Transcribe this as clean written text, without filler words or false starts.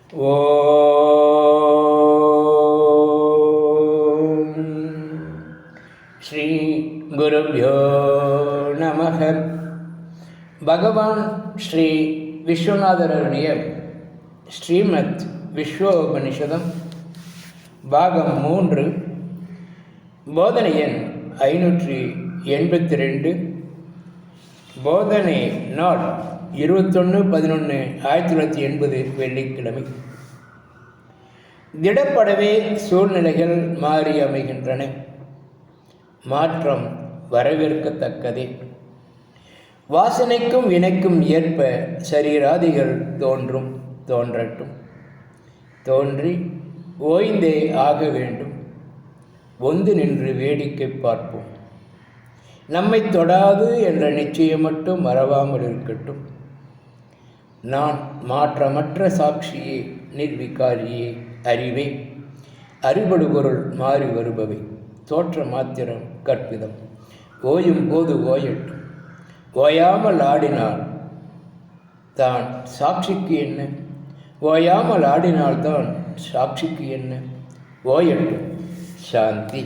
ஓம் ஸ்ரீ குருப்யோ நமக. பகவான் ஸ்ரீ விஸ்வநாதருடைய ஸ்ரீமத் விஸ்வோபனிஷதம் பாகம் 3, போதனை எண் 582, போதனை நாள் 21/11/1980 வெள்ளிக்கிழமை. திடப்படவே சூழ்நிலைகள் மாறி அமைகின்றன. மாற்றம் வரவேற்கத்தக்கதே. வாசனைக்கும் வினைக்கும் ஏற்ப சரீராதிகள் தோன்றட்டும். தோன்றி ஓய்ந்தே ஆக வேண்டும். ஒந்து நின்று வேடிக்கை பார்ப்போம். நம்மை தொடாது என்ற நிச்சயம் மட்டும் மறவாமல் இருக்கட்டும். நான் மாற்றமற்ற சாட்சியே, நிர்விகாரியே, அறிவே. அறிபடுபொருள் மாறி வருபவை. தோற்ற மாத்திரம் கற்பிதம். ஓயும் போது ஓயட்டும். ஓயாமல் ஆடினால் தான் சாட்சிக்கு என்ன? ஓயாமல் ஆடினால்தான் சாட்சிக்கு என்ன? ஓயட்டும். சாந்தி.